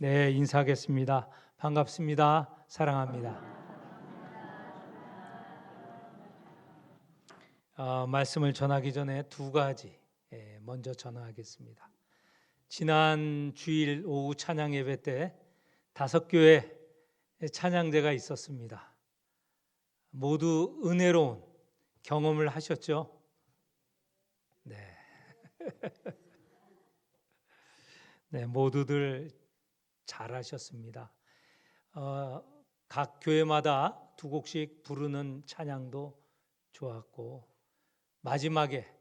네, 인사하겠습니다. 반갑습니다. 사랑합니다. 말씀을 전하기 전에 두 가지 먼저 전하겠습니다. 지난 주일 오후 찬양 예배 때 5교회 찬양대가 있었습니다. 모두 은혜로운 경험을 하셨죠? 네. 네, 모두들 잘하셨습니다. 각 교회마다 두 곡씩 부르는 찬양도 좋았고, 마지막에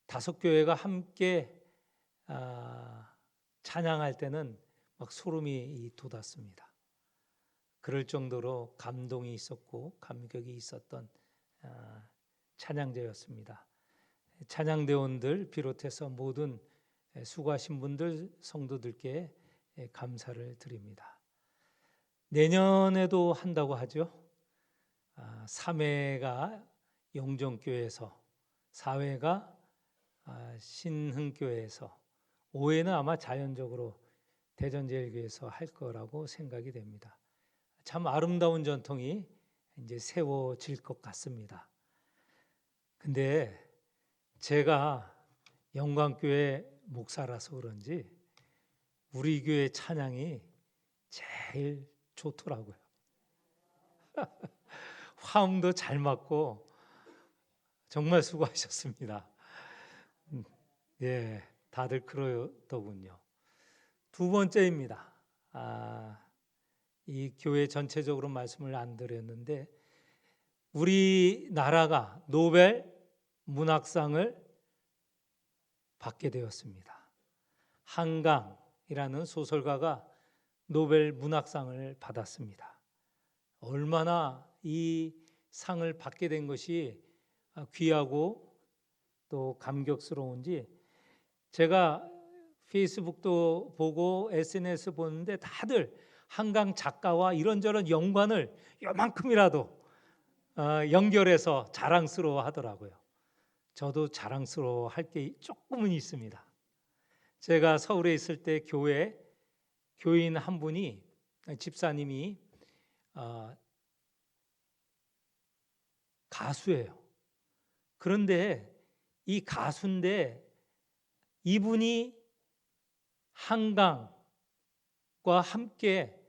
5교회가 함께 찬양할 때는 막 소름이 돋았습니다. 그럴 정도로 감동이 있었고 감격이 있었던 찬양제였습니다. 찬양대원들 비롯해서 모든 수고하신 분들, 성도들께 감사를 드립니다. 내년에도 한다고 하죠. 3회가 영종교회에서, 4회가 신흥교회에서, 5회는 아마 자연적으로 대전제일교회에서 할 거라고 생각이 됩니다. 참 아름다운 전통이 이제 세워질 것 같습니다. 근데 제가 영광교회 목사라서 그런지 우리 교회 찬양이 제일 좋더라고요. 화음도 잘 맞고 정말 수고하셨습니다. 예, 다들 그러더군요. 두 번째입니다. 이 교회 전체적으로 말씀을 안 드렸는데 우리나라가 노벨 문학상을 받게 되었습니다. 한강이라는 소설가가 노벨 문학상을 받았습니다. 얼마나 이 상을 받게 된 것이 귀하고 또 감격스러운지, 제가 페이스북도 보고 SNS 보는데 다들 한강 작가와 이런저런 연관을 요만큼이라도 연결해서 자랑스러워 하더라고요. 저도 자랑스러워 할 게 조금은 있습니다. 제가 서울에 있을 때 교인 한 분이, 집사님이 가수예요. 그런데 이 가수인데 이분이 한강과 함께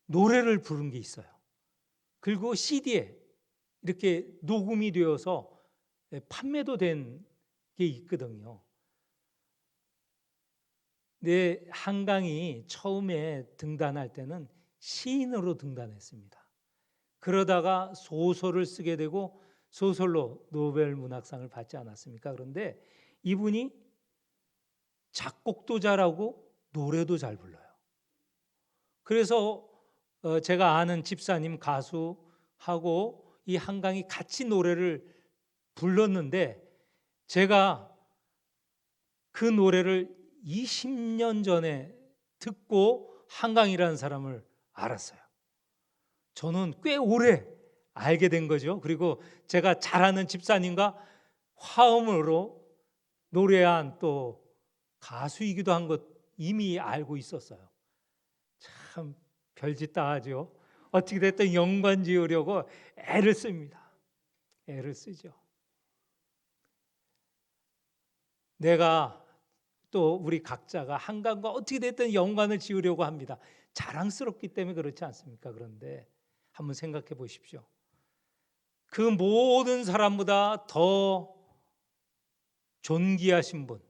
노래를 부른 게 있어요. 그리고 CD에 이렇게 녹음이 되어서 판매도 된 게 있거든요. 네, 한강이 처음에 등단할 때는 시인으로 등단했습니다. 그러다가 소설을 쓰게 되고 소설로 노벨 문학상을 받지 않았습니까? 그런데 이분이 작곡도 잘하고 노래도 잘 불러요. 그래서 제가 아는 집사님 가수하고 이 한강이 같이 노래를 불렀는데 제가 그 노래를 20년 전에 듣고 한강이라는 사람을 알았어요. 저는 꽤 오래 알게 된 거죠. 그리고 제가 잘 아는 집사님과 화음으로 노래한 또 가수이기도 한 것 이미 알고 있었어요. 참 별짓 다 하죠. 어떻게 됐든 연관 지으려고 애를 씁니다. 애를 쓰죠. 내가 또 우리 각자가 한강과 어떻게 됐든 연관을 지으려고 합니다. 자랑스럽기 때문에 그렇지 않습니까? 그런데 한번 생각해 보십시오. 그 모든 사람보다 더 존귀하신 분,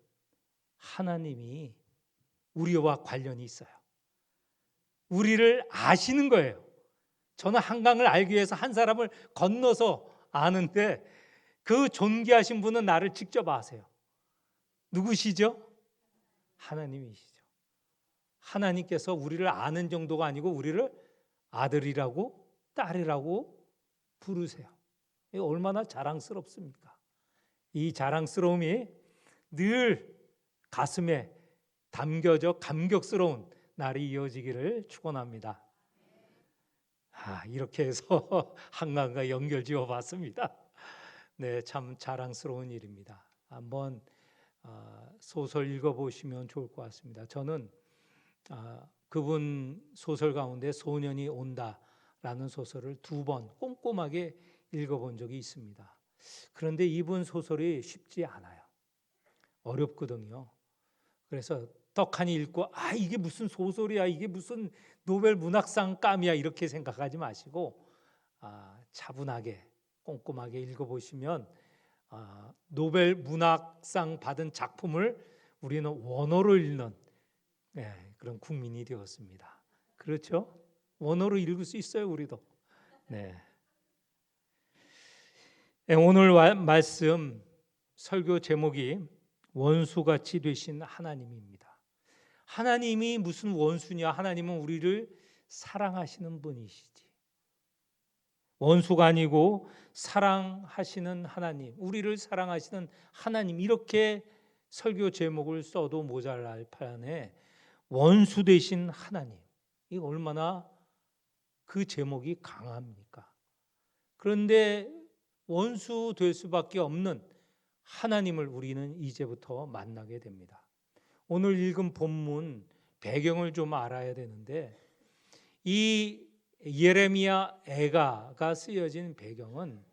하나님이 우리와 관련이 있어요. 우리를 아시는 거예요. 저는 한강을 알기 위해서 한 사람을 건너서 아는데 그 존귀하신 분은 나를 직접 아세요. 누구시죠? 하나님이시죠. 하나님께서 우리를 아는 정도가 아니고 우리를 아들이라고 딸이라고 부르세요. 이게 얼마나 자랑스럽습니까? 이 자랑스러움이 늘 가슴에 담겨져 감격스러운 날이 이어지기를 축원합니다. 이렇게 해서 한강과 연결 지어봤습니다. 네, 참 자랑스러운 일입니다. 한번 소설 읽어보시면 좋을 것 같습니다. 저는 그분 소설 가운데 소년이 온다라는 소설을 2번 꼼꼼하게 읽어본 적이 있습니다. 그런데 이분 소설이 쉽지 않아요. 어렵거든요. 그래서 떡하니 읽고 이게 무슨 소설이야, 이게 무슨 노벨 문학상 감이야 이렇게 생각하지 마시고 차분하게 꼼꼼하게 읽어보시면 노벨 문학상 받은 작품을 우리는 원어로 읽는 그런 국민이 되었습니다. 그렇죠? 원어로 읽을 수 있어요, 우리도. 네. 오늘 말씀 설교 제목이 원수같이 되신 하나님입니다. 하나님이 무슨 원수냐? 하나님은 우리를 사랑하시는 분이시지. 원수가 아니고 사랑하시는 하나님, 우리를 사랑하시는 하나님, 이렇게 설교 제목을 써도 모자랄 판에 원수 되신 하나님, 이 얼마나 그 제목이 강합니까? 그런데 원수 될 수밖에 없는 하나님을 우리는 이제부터 만나게 됩니다. 오늘 읽은 본문 배경을 좀 알아야 되는데, 이 예레미야 애가가 쓰여진 배경은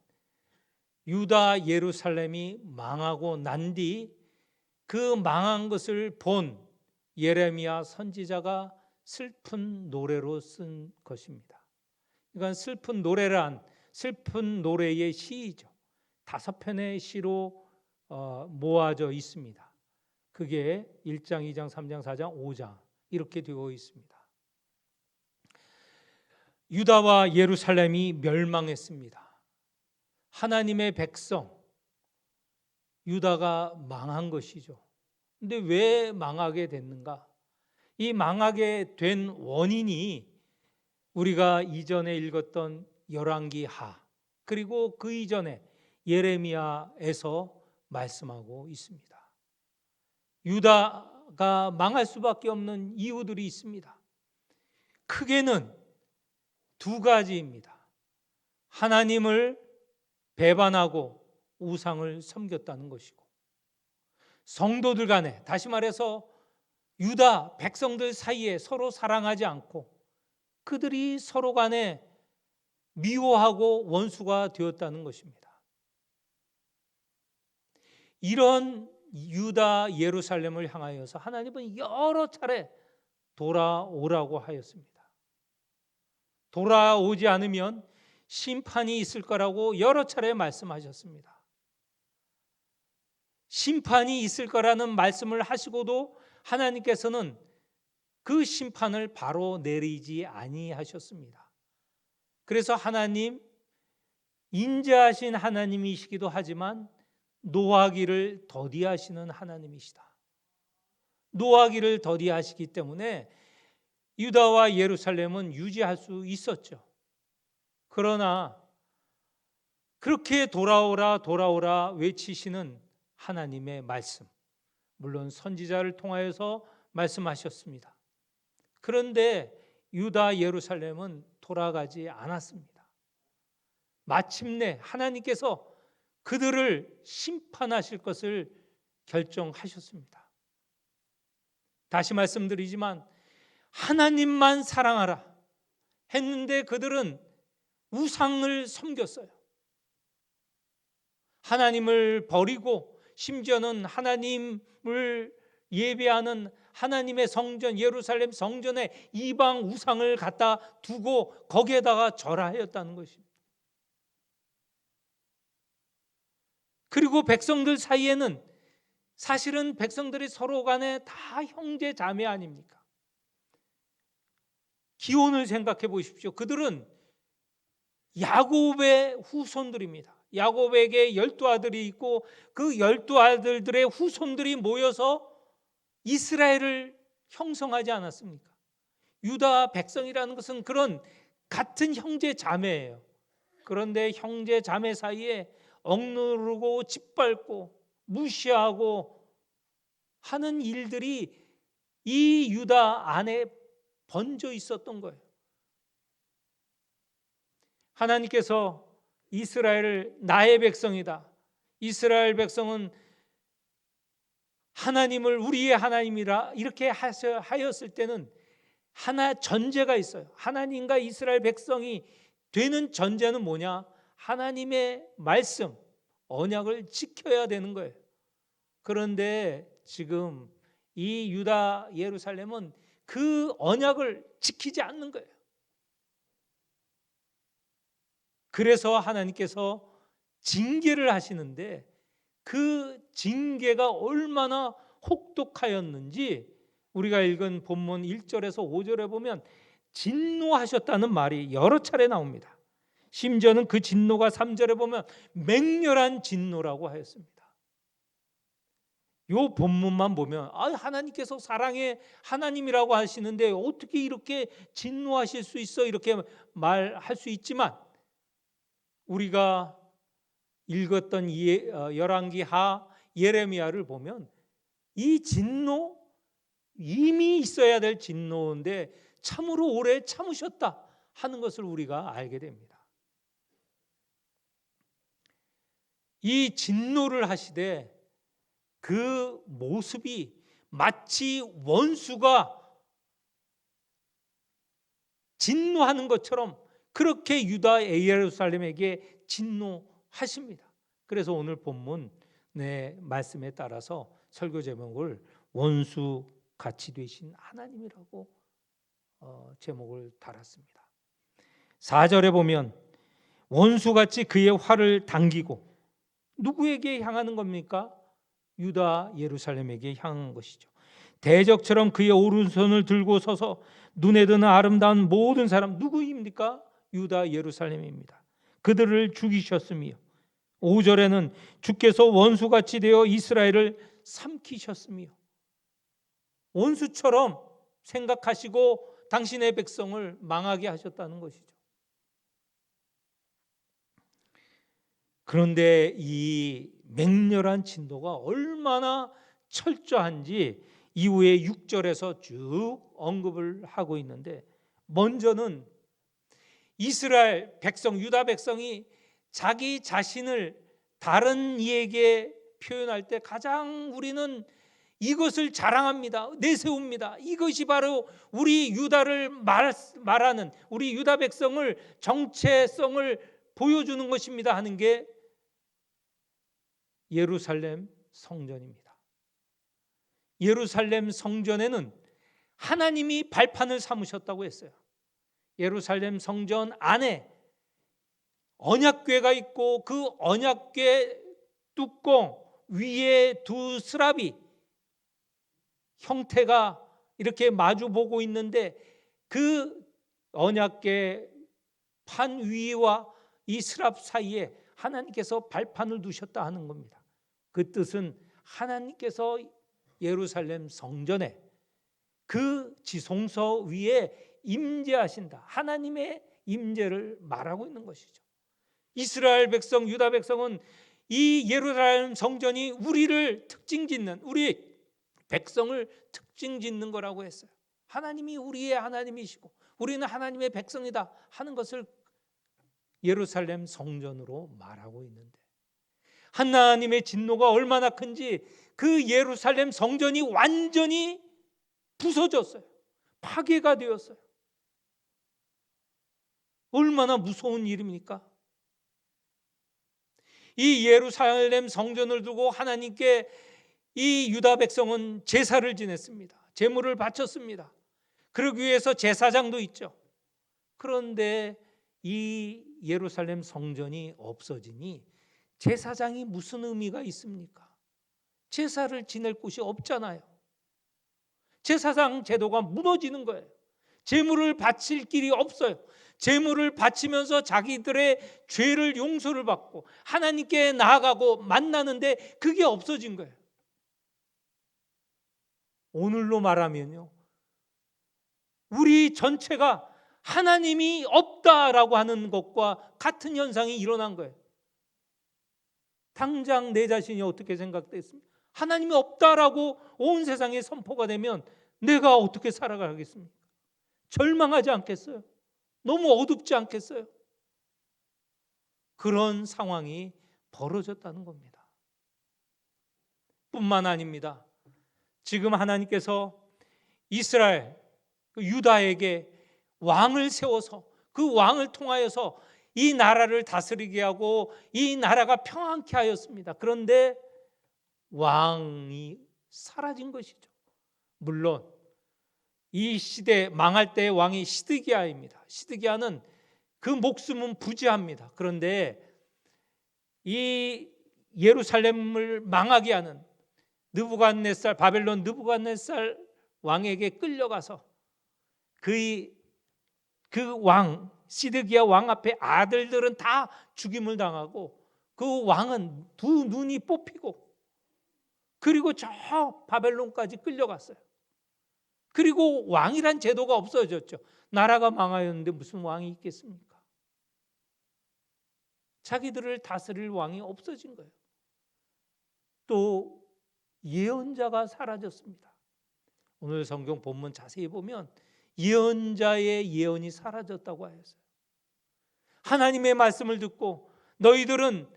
유다 예루살렘이 망하고 난 뒤 그 망한 것을 본 예레미야 선지자가 슬픈 노래로 쓴 것입니다. 이건 슬픈 노래란 슬픈 노래의 시이죠. 5편의 시로 모아져 있습니다. 그게 1장, 2장, 3장, 4장, 5장 이렇게 되어 있습니다. 유다와 예루살렘이 멸망했습니다. 하나님의 백성 유다가 망한 것이죠. 근데 왜 망하게 됐는가? 이 망하게 된 원인이 우리가 이전에 읽었던 열왕기하 그리고 그 이전에 예레미야에서 말씀하고 있습니다. 유다가 망할 수밖에 없는 이유들이 있습니다. 크게는 2가지입니다. 하나님을 배반하고 우상을 섬겼다는 것이고, 성도들 간에, 다시 말해서 유다 백성들 사이에 서로 사랑하지 않고 그들이 서로 간에 미워하고 원수가 되었다는 것입니다. 이런 유다 예루살렘을 향하여서 하나님은 여러 차례 돌아오라고 하였습니다. 돌아오지 않으면 심판이 있을 거라고 여러 차례 말씀하셨습니다. 심판이 있을 거라는 말씀을 하시고도 하나님께서는 그 심판을 바로 내리지 아니하셨습니다. 그래서 하나님, 인자하신 하나님이시기도 하지만 노하기를 더디하시는 하나님이시다. 노하기를 더디하시기 때문에 유다와 예루살렘은 유지할 수 있었죠. 그러나 그렇게 돌아오라 돌아오라 외치시는 하나님의 말씀, 물론 선지자를 통하여서 말씀하셨습니다. 그런데 유다 예루살렘은 돌아가지 않았습니다. 마침내 하나님께서 그들을 심판하실 것을 결정하셨습니다. 다시 말씀드리지만 하나님만 사랑하라 했는데 그들은 우상을 섬겼어요. 하나님을 버리고 심지어는 하나님을 예배하는 하나님의 성전 예루살렘 성전에 이방 우상을 갖다 두고 거기에다가 절하였다는 것입니다. 그리고 백성들 사이에는 사실은 백성들이 서로 간에 다 형제 자매 아닙니까? 기온을 생각해 보십시오. 그들은 야곱의 후손들입니다. 야곱에게 12아들이 있고 그 12아들들의 후손들이 모여서 이스라엘을 형성하지 않았습니까? 유다 백성이라는 것은 그런 같은 형제 자매예요. 그런데 형제 자매 사이에 억누르고 짓밟고 무시하고 하는 일들이 이 유다 안에 번져 있었던 거예요. 하나님께서 이스라엘을 나의 백성이다. 이스라엘 백성은 하나님을 우리의 하나님이라 이렇게 하였을 때는 하나 전제가 있어요. 하나님과 이스라엘 백성이 되는 전제는 뭐냐? 하나님의 말씀, 언약을 지켜야 되는 거예요. 그런데 지금 이 유다 예루살렘은 그 언약을 지키지 않는 거예요. 그래서 하나님께서 징계를 하시는데 그 징계가 얼마나 혹독하였는지 우리가 읽은 본문 1절에서 5절에 보면 진노하셨다는 말이 여러 차례 나옵니다. 심지어는 그 진노가 3절에 보면 맹렬한 진노라고 하였습니다. 요 본문만 보면 하나님께서 사랑의 하나님이라고 하시는데 어떻게 이렇게 진노하실 수 있어? 이렇게 말할 수 있지만 우리가 읽었던 열왕기하 예레미야를 보면 이 진노 이미 있어야 될 진노인데 참으로 오래 참으셨다 하는 것을 우리가 알게 됩니다. 이 진노를 하시되 그 모습이 마치 원수가 진노하는 것처럼 그렇게 유다 예루살렘에게 진노하십니다. 그래서 오늘 본문 말씀에 따라서 설교 제목을 원수 같이 되신 하나님이라고 제목을 달았습니다. 4절에 보면 원수같이 그의 활을 당기고 누구에게 향하는 겁니까? 유다 예루살렘에게 향한 것이죠. 대적처럼 그의 오른손을 들고 서서 눈에 드는 아름다운 모든 사람 누구입니까? 유다 예루살렘입니다. 그들을 죽이셨으며 5절에는 주께서 원수같이 되어 이스라엘을 삼키셨으며 원수처럼 생각하시고 당신의 백성을 망하게 하셨다는 것이죠. 그런데 이 맹렬한 진노가 얼마나 철저한지 이후에 6절에서 쭉 언급을 하고 있는데 먼저는 이스라엘 백성, 유다 백성이 자기 자신을 다른 이에게 표현할 때 가장 우리는 이것을 자랑합니다. 내세웁니다. 이것이 바로 우리 유다를 말하는 우리 유다 백성을 정체성을 보여주는 것입니다 하는 게 예루살렘 성전입니다. 예루살렘 성전에는 하나님이 발판을 삼으셨다고 했어요. 예루살렘 성전 안에 언약궤가 있고 그 언약궤 뚜껑 위에 두 스랍이 형태가 이렇게 마주 보고 있는데 그 언약궤 판 위와 이 스랍 사이에 하나님께서 발판을 두셨다 하는 겁니다. 그 뜻은 하나님께서 예루살렘 성전에 그 지성소 위에 임재하신다. 하나님의 임재를 말하고 있는 것이죠. 이스라엘 백성, 유다 백성은 이 예루살렘 성전이 우리를 특징짓는 우리 백성을 특징짓는 거라고 했어요. 하나님이 우리의 하나님이시고 우리는 하나님의 백성이다 하는 것을 예루살렘 성전으로 말하고 있는데 하나님의 진노가 얼마나 큰지 그 예루살렘 성전이 완전히 부서졌어요. 파괴가 되었어요. 얼마나 무서운 일입니까? 이 예루살렘 성전을 두고 하나님께 이 유다 백성은 제사를 지냈습니다. 제물을 바쳤습니다. 그러기 위해서 제사장도 있죠. 그런데 이 예루살렘 성전이 없어지니 제사장이 무슨 의미가 있습니까? 제사를 지낼 곳이 없잖아요. 제사장 제도가 무너지는 거예요. 제물을 바칠 길이 없어요. 제물을 바치면서 자기들의 죄를 용서를 받고 하나님께 나아가고 만나는데 그게 없어진 거예요. 오늘로 말하면요, 우리 전체가 하나님이 없다라고 하는 것과 같은 현상이 일어난 거예요. 당장 내 자신이 어떻게 생각됐습니까? 하나님이 없다라고 온 세상에 선포가 되면 내가 어떻게 살아가겠습니까? 절망하지 않겠어요? 너무 어둡지 않겠어요? 그런 상황이 벌어졌다는 겁니다. 뿐만 아닙니다. 지금 하나님께서 이스라엘 그 유다에게 왕을 세워서 그 왕을 통하여서 이 나라를 다스리게 하고 이 나라가 평안케 하였습니다. 그런데 왕이 사라진 것이죠. 물론 이 시대 망할 때의 왕이 시드기야입니다. 시드기야는 그 목숨은 부지합니다. 그런데 이 예루살렘을 망하게 하는 느부갓네살, 바벨론 느부갓네살 왕에게 끌려가서 그 왕 시드기야 왕 앞에 아들들은 다 죽임을 당하고 그 왕은 두 눈이 뽑히고 그리고 저 바벨론까지 끌려갔어요. 그리고 왕이란 제도가 없어졌죠. 나라가 망하였는데 무슨 왕이 있겠습니까? 자기들을 다스릴 왕이 없어진 거예요. 또 예언자가 사라졌습니다. 오늘 성경 본문 자세히 보면 예언자의 예언이 사라졌다고 하였어요. 하나님의 말씀을 듣고 너희들은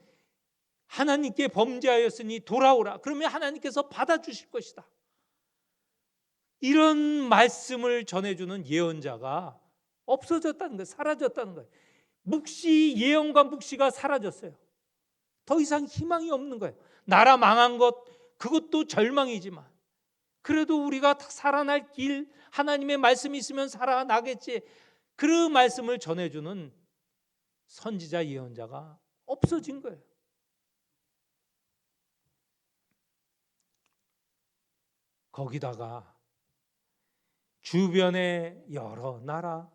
하나님께 범죄하였으니 돌아오라. 그러면 하나님께서 받아주실 것이다. 이런 말씀을 전해주는 예언자가 없어졌다는 거예요. 사라졌다는 거예요. 묵시, 예언과 묵시가 사라졌어요. 더 이상 희망이 없는 거예요. 나라 망한 것, 그것도 절망이지만 그래도 우리가 살아날 길, 하나님의 말씀이 있으면 살아나겠지. 그 말씀을 전해주는 선지자 예언자가 없어진 거예요. 거기다가 주변의 여러 나라,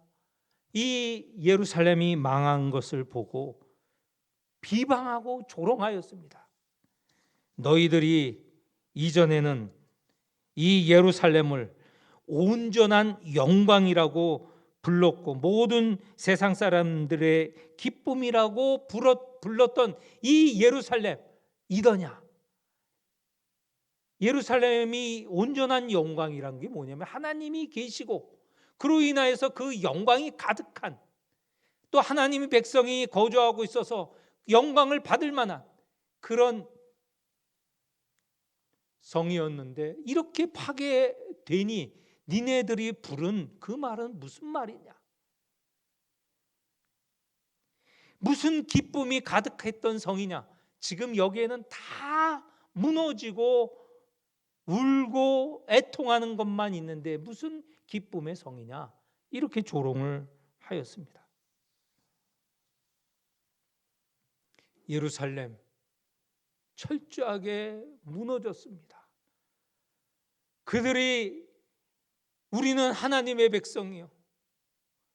이 예루살렘이 망한 것을 보고 비방하고 조롱하였습니다. 너희들이 이전에는 이 예루살렘을 온전한 영광이라고 불렀고 모든 세상 사람들의 기쁨이라고 불렀던 이 예루살렘 이더냐? 예루살렘이 온전한 영광이란 게 뭐냐면 하나님이 계시고 그로 인하여서 그 영광이 가득한, 또 하나님의 백성이 거주하고 있어서 영광을 받을 만한 그런 성이었는데 이렇게 파괴되니 니네들이 부른 그 말은 무슨 말이냐? 무슨 기쁨이 가득했던 성이냐? 지금 여기에는 다 무너지고 울고 애통하는 것만 있는데 무슨 기쁨의 성이냐? 이렇게 조롱을 하였습니다. 예루살렘 철저하게 무너졌습니다. 그들이 우리는 하나님의 백성이요,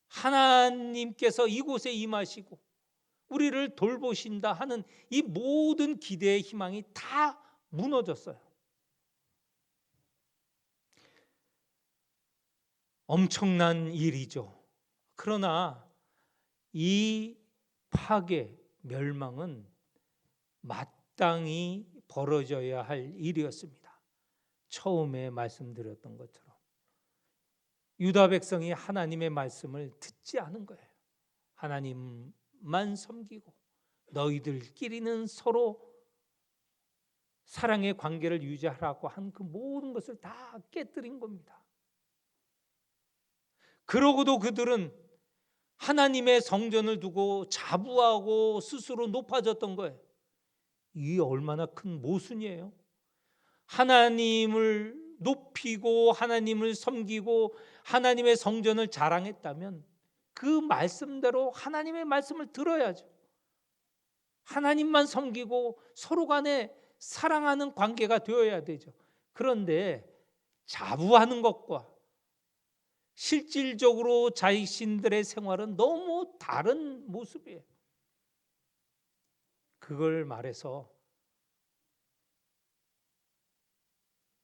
하나님께서 이곳에 임하시고 우리를 돌보신다 하는 이 모든 기대의 희망이 다 무너졌어요. 엄청난 일이죠. 그러나 이 파괴, 멸망은 마땅히 벌어져야 할 일이었습니다. 처음에 말씀드렸던 것처럼 유다 백성이 하나님의 말씀을 듣지 않은 거예요. 하나님만 섬기고 너희들끼리는 서로 사랑의 관계를 유지하라고 한 그 모든 것을 다 깨뜨린 겁니다. 그러고도 그들은 하나님의 성전을 두고 자부하고 스스로 높아졌던 거예요. 이게 얼마나 큰 모순이에요. 하나님을 높이고 하나님을 섬기고 하나님의 성전을 자랑했다면 그 말씀대로 하나님의 말씀을 들어야죠. 하나님만 섬기고 서로 간에 사랑하는 관계가 되어야 되죠. 그런데 자부하는 것과 실질적으로 자신들의 생활은 너무 다른 모습이에요. 그걸 말해서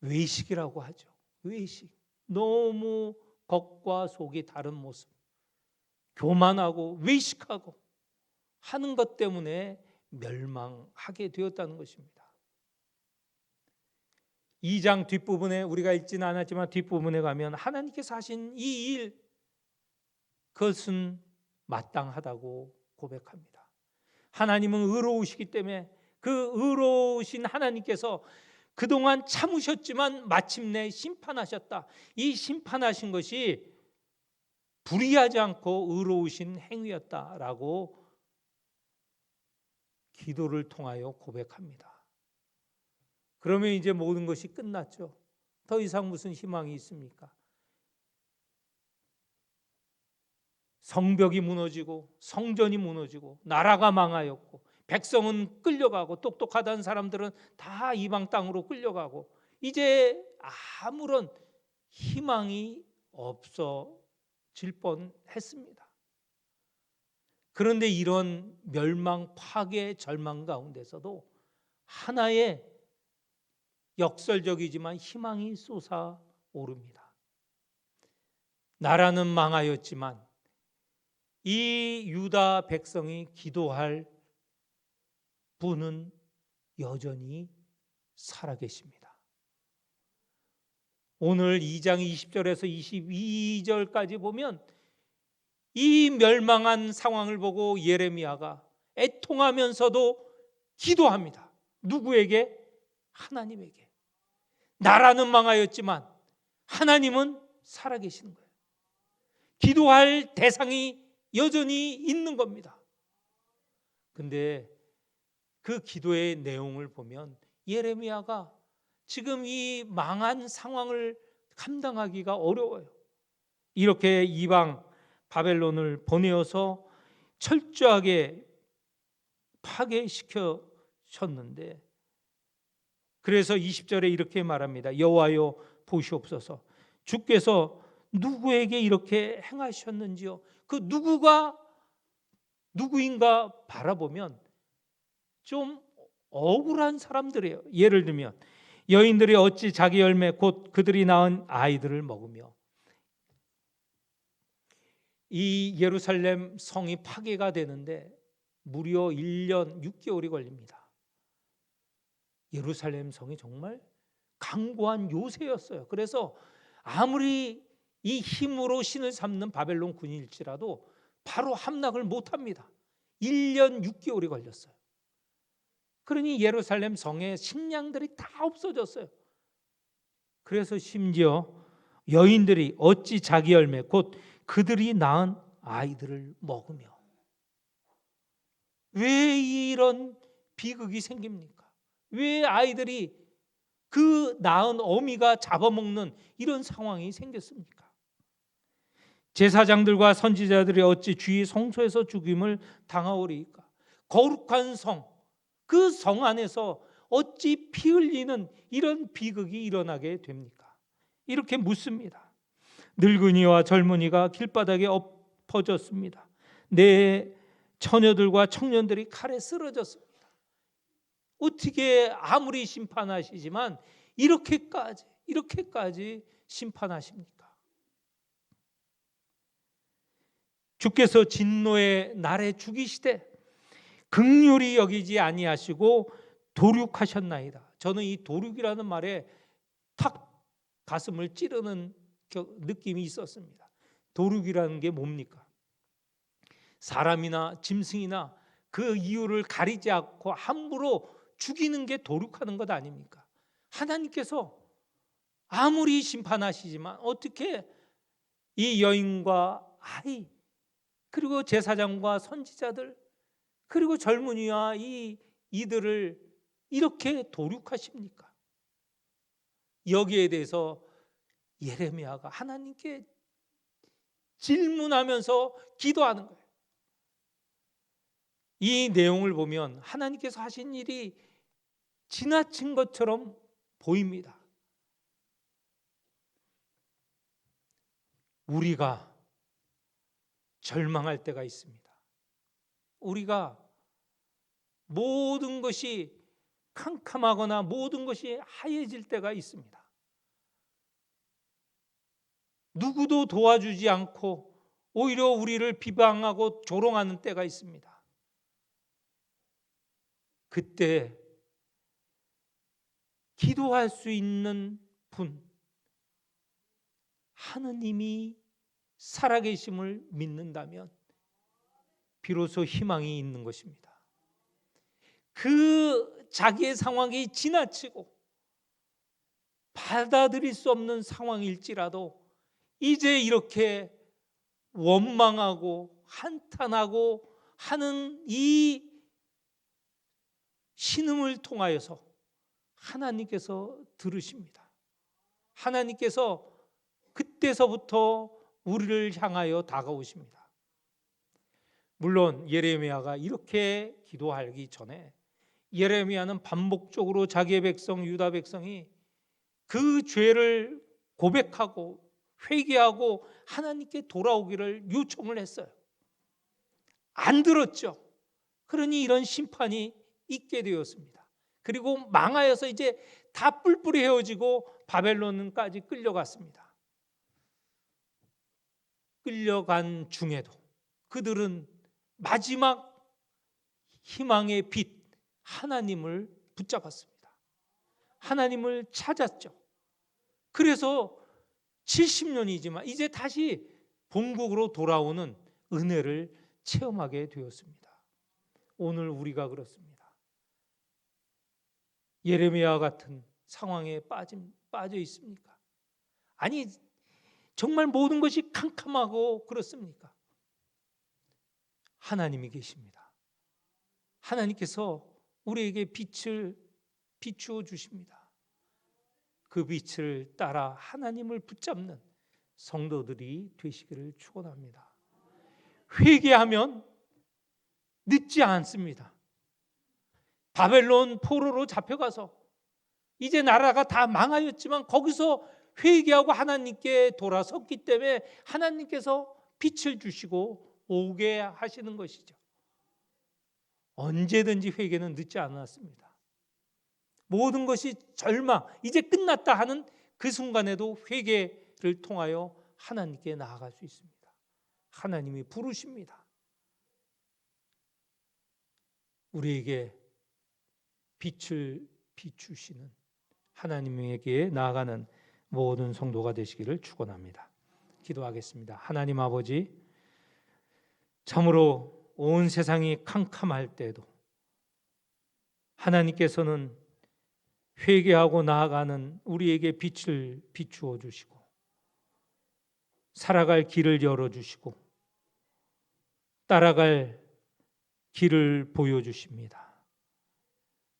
외식이라고 하죠. 외식. 너무 겉과 속이 다른 모습. 교만하고 외식하고 하는 것 때문에 멸망하게 되었다는 것입니다. 2장 뒷부분에 우리가 읽지는 않았지만 뒷부분에 가면 하나님께서 하신 이 일, 그것은 마땅하다고 고백합니다. 하나님은 의로우시기 때문에 그 의로우신 하나님께서 그동안 참으셨지만 마침내 심판하셨다. 이 심판하신 것이 불의하지 않고 의로우신 행위였다라고 기도를 통하여 고백합니다. 그러면 이제 모든 것이 끝났죠. 더 이상 무슨 희망이 있습니까? 성벽이 무너지고 성전이 무너지고 나라가 망하였고 백성은 끌려가고 똑똑하다는 사람들은 다 이방 땅으로 끌려가고 이제 아무런 희망이 없어질 뻔했습니다. 그런데 이런 멸망, 파괴, 절망 가운데서도 하나의 역설적이지만 희망이 솟아오릅니다. 나라는 망하였지만 이 유다 백성이 기도할 분은 여전히 살아계십니다. 오늘 2장 20절에서 22절까지 보면 이 멸망한 상황을 보고 예레미야가 애통하면서도 기도합니다. 누구에게? 하나님에게. 나라는 망하였지만 하나님은 살아계시는 거예요. 기도할 대상이 여전히 있는 겁니다. 근데 그 기도의 내용을 보면 예레미야가 지금 이 망한 상황을 감당하기가 어려워요. 이렇게 이방 바벨론을 보내어서 철저하게 파괴시켜셨는데, 그래서 20절에 이렇게 말합니다. 여호와여 보시옵소서, 주께서 누구에게 이렇게 행하셨는지요. 그 누구인가 바라보면 좀 억울한 사람들이에요. 예를 들면 여인들이 어찌 자기 열매 곧 그들이 낳은 아이들을 먹으며, 이 예루살렘 성이 파괴가 되는데 무려 1년 6개월이 걸립니다. 예루살렘 성이 정말 강고한 요새였어요. 그래서 아무리 이 힘으로 신을 삼는 바벨론 군일지라도 바로 함락을 못합니다. 1년 6개월이 걸렸어요. 그러니 예루살렘 성의 식량들이 다 없어졌어요. 그래서 심지어 여인들이 어찌 자기 열매 곧 그들이 낳은 아이들을 먹으며, 왜 이런 비극이 생깁니까? 왜 아이들이 그 낳은 어미가 잡아먹는 이런 상황이 생겼습니까? 제사장들과 선지자들이 어찌 주의 성소에서 죽임을 당하오리이까? 거룩한 성, 그 성 안에서 어찌 피 흘리는 이런 비극이 일어나게 됩니까? 이렇게 묻습니다. 늙은이와 젊은이가 길바닥에 엎어졌습니다. 내 처녀들과 청년들이 칼에 쓰러졌습니다. 어떻게 아무리 심판하시지만 이렇게까지 심판하십니까? 주께서 진노의 날에 죽이시되 긍휼히 여기지 아니하시고 도륙하셨나이다. 저는 이 도륙이라는 말에 탁 가슴을 찌르는 느낌이 있었습니다. 도륙이라는 게 뭡니까? 사람이나 짐승이나 그 이유를 가리지 않고 함부로 죽이는 게 도륙하는 것 아닙니까? 하나님께서 아무리 심판하시지만 어떻게 이 여인과 아이, 그리고 제사장과 선지자들, 그리고 젊은이와 이들을 이렇게 도륙하십니까? 여기에 대해서 예레미야가 하나님께 질문하면서 기도하는 거예요. 이 내용을 보면 하나님께서 하신 일이 지나친 것처럼 보입니다. 우리가 절망할 때가 있습니다. 우리가 모든 것이 캄캄하거나 모든 것이 하얘질 때가 있습니다. 누구도 도와주지 않고 오히려 우리를 비방하고 조롱하는 때가 있습니다. 그때 기도할 수 있는 분, 하느님이 살아계심을 믿는다면 비로소 희망이 있는 것입니다. 그 자기의 상황이 지나치고 받아들일 수 없는 상황일지라도 이제 이렇게 원망하고 한탄하고 하는 이 신음을 통하여서 하나님께서 들으십니다. 하나님께서 그때서부터 우리를 향하여 다가오십니다. 물론 예레미야가 이렇게 기도하기 전에 예레미야는 반복적으로 자기의 백성 유다 백성이 그 죄를 고백하고 회개하고 하나님께 돌아오기를 요청을 했어요. 안 들었죠. 그러니 이런 심판이 있게 되었습니다. 그리고 망하여서 이제 다 뿔뿔이 헤어지고 바벨론까지 끌려갔습니다. 끌려간 중에도 그들은 마지막 희망의 빛 하나님을 붙잡았습니다. 하나님을 찾았죠. 그래서 70년이지만 이제 다시 본국으로 돌아오는 은혜를 체험하게 되었습니다. 오늘 우리가 그렇습니다. 예레미야 같은 상황에 빠져 있습니까? 아니 정말 모든 것이 캄캄하고 그렇습니까? 하나님이 계십니다. 하나님께서 우리에게 빛을 비추어 주십니다. 그 빛을 따라 하나님을 붙잡는 성도들이 되시기를 축원합니다. 회개하면 늦지 않습니다. 바벨론 포로로 잡혀가서 이제 나라가 다 망하였지만 거기서 회개하고 하나님께 돌아섰기 때문에 하나님께서 빛을 주시고 오게 하시는 것이죠. 언제든지 회개는 늦지 않았습니다. 모든 것이 절망, 이제 끝났다 하는 그 순간에도 회개를 통하여 하나님께 나아갈 수 있습니다. 하나님이 부르십니다. 우리에게 빛을 비추시는 하나님에게 나아가는 모든 성도가 되시기를 축원합니다. 기도하겠습니다. 하나님 아버지, 참으로 온 세상이 캄캄할 때도 하나님께서는 회개하고 나아가는 우리에게 빛을 비추어 주시고 살아갈 길을 열어주시고 따라갈 길을 보여주십니다.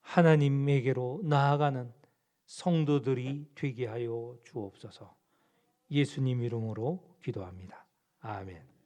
하나님에게로 나아가는 성도들이 되게 하여 주옵소서. 예수님 이름으로 기도합니다. 아멘.